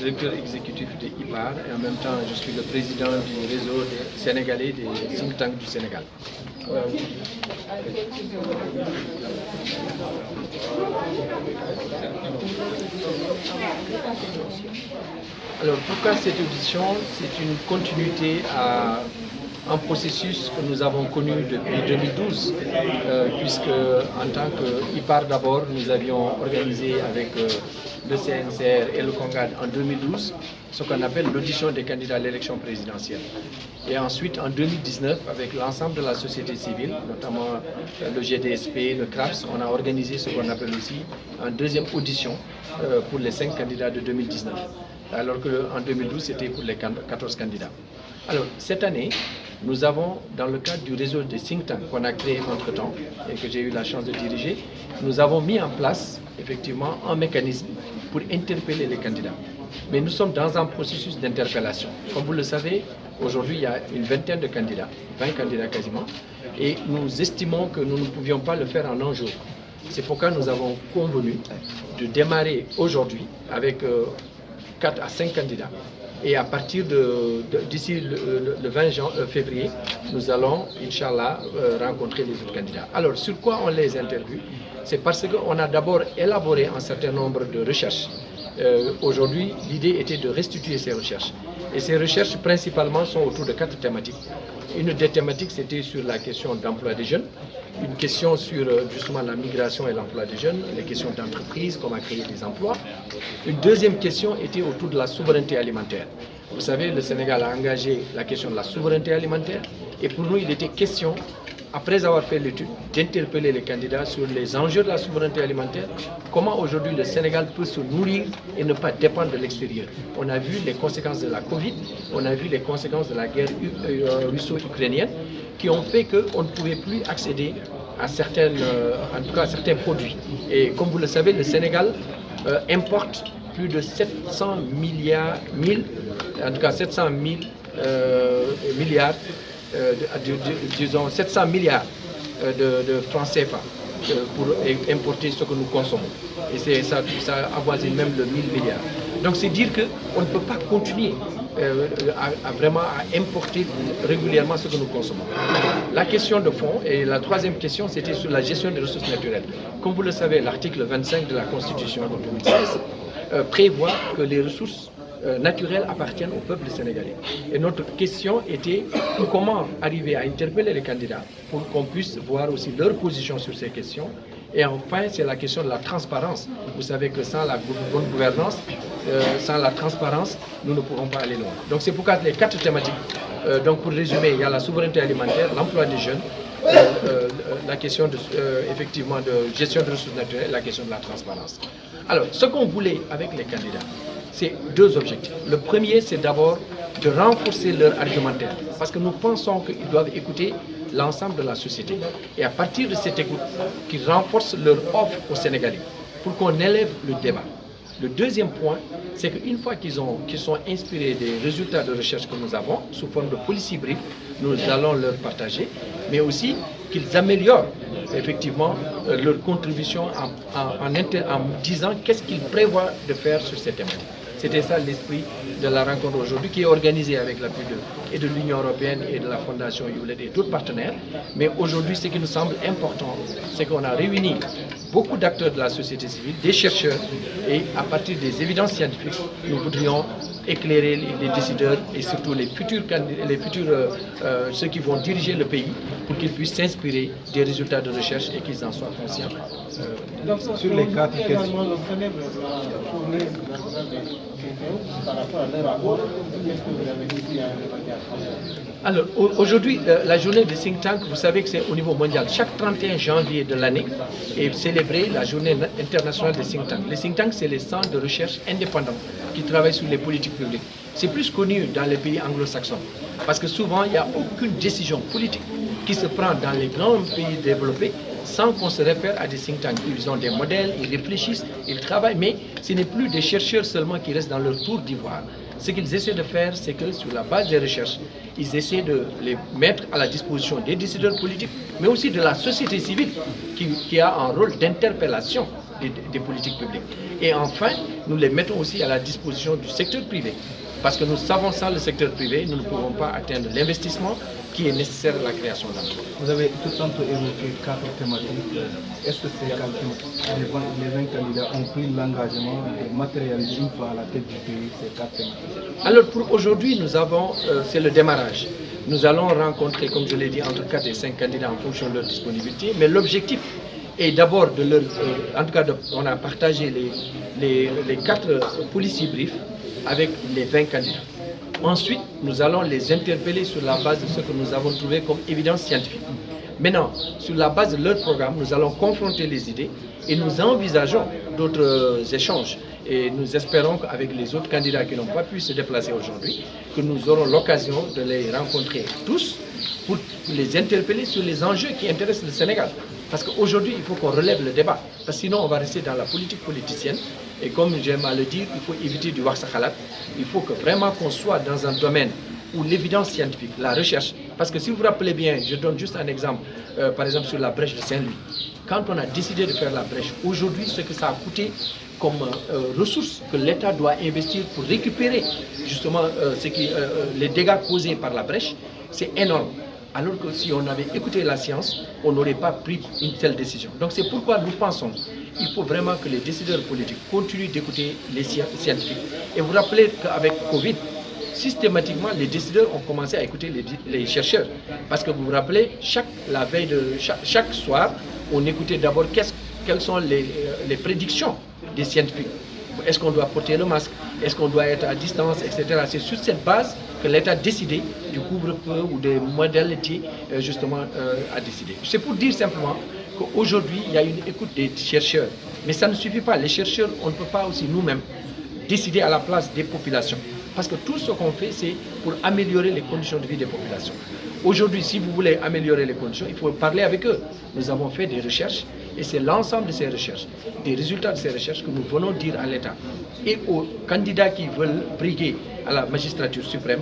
directeur exécutif de IPAR et en même temps je suis le président du réseau des Sénégalais des think tanks du Sénégal. Alors pourquoi cette audition? C'est une continuité à un processus que nous avons connu depuis 2012, puisque en tant qu'IPAR d'abord, nous avions organisé avec le CNCR et le CONGAD en 2012 ce qu'on appelle l'audition des candidats à l'élection présidentielle. Et ensuite en 2019, avec l'ensemble de la société civile, notamment le GDSP, le CRAPS, on a organisé ce qu'on appelle aussi une deuxième audition pour les 5 candidats de 2019, alors qu'en 2012 c'était pour les 14 candidats. Alors cette année, nous avons, dans le cadre du réseau des think tanks qu'on a créé entre-temps et que j'ai eu la chance de diriger, nous avons mis en place effectivement un mécanisme pour interpeller les candidats. Mais nous sommes dans un processus d'interpellation. Comme vous le savez, aujourd'hui il y a une vingtaine de candidats, 20 candidats quasiment, et nous estimons que nous ne pouvions pas le faire en un jour. C'est pourquoi nous avons convenu de démarrer aujourd'hui avec 4 à 5 candidats. Et à partir d'ici le 20 février, nous allons, Inch'Allah, rencontrer les autres candidats. Alors, sur quoi on les interviewe? C'est parce qu'on a d'abord élaboré un certain nombre de recherches. Aujourd'hui, l'idée était de restituer ces recherches. Et ces recherches, principalement, sont autour de 4 thématiques. Une des thématiques, c'était sur la question d'emploi des jeunes. Une question sur justement la migration et l'emploi des jeunes, les questions d'entreprise, comment créer des emplois. Une deuxième question était autour de la souveraineté alimentaire. Vous savez, le Sénégal a engagé la question de la souveraineté alimentaire et pour nous, il était question, après avoir fait l'étude, d'interpeller les candidats sur les enjeux de la souveraineté alimentaire, comment aujourd'hui le Sénégal peut se nourrir et ne pas dépendre de l'extérieur. On a vu les conséquences de la Covid, on a vu les conséquences de la guerre russo-ukrainienne qui ont fait qu'on ne pouvait plus accéder à certains produits. Et comme vous le savez, le Sénégal importe plus de 700 milliards, disons 700 milliards de francs CFA pour importer ce que nous consommons. Et ça avoisine même le 1000 milliards. Donc c'est dire qu'on ne peut pas continuer vraiment à importer régulièrement ce que nous consommons. La question de fond, et la troisième question, c'était sur la gestion des ressources naturelles. Comme vous le savez, l'article 25 de la Constitution de 2016 prévoit que les ressources naturelles appartiennent au peuple sénégalais. Et notre question était comment arriver à interpeller les candidats pour qu'on puisse voir aussi leur position sur ces questions. Et enfin, c'est la question de la transparence. Vous savez que sans la bonne gouvernance, sans la transparence, nous ne pourrons pas aller loin. Donc c'est pourquoi les 4 thématiques. Donc pour résumer, il y a la souveraineté alimentaire, l'emploi des jeunes, la question effectivement de gestion des ressources naturelles, la question de la transparence. Alors, ce qu'on voulait avec les candidats, c'est 2 objectifs. Le premier, c'est d'abord de renforcer leur argumentaire, parce que nous pensons qu'ils doivent écouter l'ensemble de la société. Et à partir de cette écoute, qu'ils renforcent leur offre aux Sénégalais, pour qu'on élève le débat. Le deuxième point, c'est qu'une fois qu'ils sont inspirés des résultats de recherche que nous avons, sous forme de policy brief, nous allons leur partager, mais aussi qu'ils améliorent effectivement leur contribution en disant qu'est-ce qu'ils prévoient de faire sur ces thématiques. C'était ça l'esprit de la rencontre aujourd'hui, qui est organisée avec l'appui de l'Union européenne et de la Fondation Hewlett et d'autres partenaires. Mais aujourd'hui, ce qui nous semble important, c'est qu'on a réuni beaucoup d'acteurs de la société civile, des chercheurs, et à partir des évidences scientifiques, nous voudrions éclairer les décideurs et surtout ceux qui vont diriger le pays pour qu'ils puissent s'inspirer des résultats de recherche et qu'ils en soient conscients. Donc, sur les 4 questions. Alors, aujourd'hui, la journée des think tanks, vous savez que c'est au niveau mondial. Chaque 31 janvier de l'année est célébrée la journée internationale des think tanks. Les think tanks, c'est les centres de recherche indépendants qui travaillent sur les politiques publiques. C'est plus connu dans les pays anglo-saxons parce que souvent, il n'y a aucune décision politique qui se prend dans les grands pays développés sans qu'on se réfère à des think tanks. Ils ont des modèles, ils réfléchissent, ils travaillent, mais ce n'est plus des chercheurs seulement qui restent dans leur tour d'ivoire. Ce qu'ils essaient de faire, c'est que sur la base des recherches, ils essaient de les mettre à la disposition des décideurs politiques, mais aussi de la société civile qui a un rôle d'interpellation des politiques publiques. Et enfin, nous les mettons aussi à la disposition du secteur privé. Parce que nous savons sans le secteur privé, nous ne pourrons pas atteindre l'investissement qui est nécessaire à la création d'emplois. Vous avez tout le temps évoqué 4 thématiques. Est-ce que ces 4 thématiques, les 20 candidats ont pris l'engagement de matérialiser une fois à la tête du pays ces 4 thématiques? Alors pour aujourd'hui, nous avons, c'est le démarrage. Nous allons rencontrer, comme je l'ai dit, entre 4 et 5 candidats en fonction de leur disponibilité, mais l'objectif est d'abord de leur, en tout cas, on a partagé les 4 policiers briefs avec les 20 candidats. Ensuite, nous allons les interpeller sur la base de ce que nous avons trouvé comme évidence scientifique. Maintenant, sur la base de leur programme, nous allons confronter les idées et nous envisageons d'autres échanges. Et nous espérons qu'avec les autres candidats qui n'ont pas pu se déplacer aujourd'hui, que nous aurons l'occasion de les rencontrer tous pour les interpeller sur les enjeux qui intéressent le Sénégal. Parce qu'aujourd'hui, il faut qu'on relève le débat. Parce que sinon, on va rester dans la politique politicienne. Et comme j'aime à le dire, il faut éviter du wax sakhalat. Il faut que vraiment qu'on soit dans un domaine où l'évidence scientifique, la recherche, parce que si vous vous rappelez bien, je donne juste un exemple, par exemple sur la brèche de Saint-Louis. Quand on a décidé de faire la brèche, aujourd'hui, ce que ça a coûté comme ressources que l'État doit investir pour récupérer justement les dégâts causés par la brèche, c'est énorme. Alors que si on avait écouté la science, on n'aurait pas pris une telle décision. Donc c'est pourquoi nous pensons qu'il faut vraiment que les décideurs politiques continuent d'écouter les scientifiques. Et vous rappelez qu'avec Covid, systématiquement, les décideurs ont commencé à écouter les chercheurs. Parce que vous vous rappelez, chaque soir, on écoutait d'abord quelles sont les prédictions des scientifiques. Est-ce qu'on doit porter le masque? Est-ce qu'on doit être à distance, etc. C'est sur cette base que l'État a décidé du couvre-feu ou des modalités justement à décider. C'est pour dire simplement qu'aujourd'hui, il y a une écoute des chercheurs. Mais ça ne suffit pas. Les chercheurs, on ne peut pas aussi nous-mêmes décider à la place des populations. Parce que tout ce qu'on fait, c'est pour améliorer les conditions de vie des populations. Aujourd'hui, si vous voulez améliorer les conditions, il faut parler avec eux. Nous avons fait des recherches et c'est l'ensemble de ces recherches, des résultats de ces recherches que nous venons dire à l'État et aux candidats qui veulent briguer à la magistrature suprême.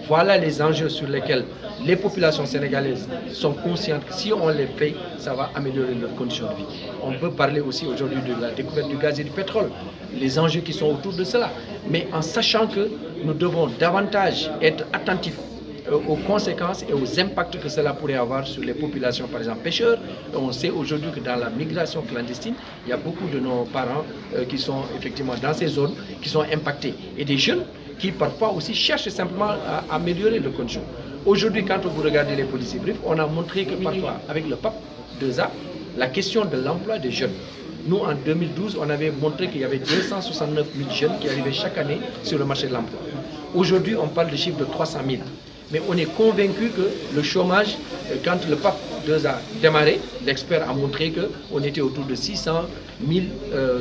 Voilà les enjeux sur lesquels les populations sénégalaises sont conscientes que si on les fait, ça va améliorer leurs conditions de vie. On peut parler aussi aujourd'hui de la découverte du gaz et du pétrole, les enjeux qui sont autour de cela, mais en sachant que nous devons davantage être attentifs aux conséquences et aux impacts que cela pourrait avoir sur les populations, par exemple pêcheurs. On sait aujourd'hui que dans la migration clandestine, il y a beaucoup de nos parents qui sont effectivement dans ces zones, qui sont impactés. Et des jeunes qui parfois aussi cherchent simplement à améliorer leurs conditions. Aujourd'hui, quand vous regardez les policiers briefs, on a montré que parfois, avec le PAP 2A, la question de l'emploi des jeunes. Nous, en 2012, on avait montré qu'il y avait 269 000 jeunes qui arrivaient chaque année sur le marché de l'emploi. Aujourd'hui, on parle de chiffre de 300 000. Mais on est convaincu que le chômage, quand le PAP 2 a démarré, l'expert a montré qu'on était autour de 600 000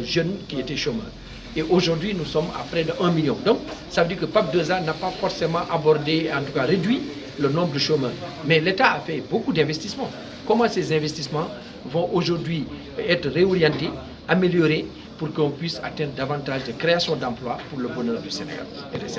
jeunes qui étaient chômeurs. Et aujourd'hui, nous sommes à près de 1 million. Donc, ça veut dire que PAP 2A n'a pas forcément abordé, en tout cas réduit, le nombre de chômeurs. Mais l'État a fait beaucoup d'investissements. Comment ces investissements vont aujourd'hui être réorientés, améliorés, pour qu'on puisse atteindre davantage de création d'emplois pour le bonheur du Sénégal et des Sénégalais.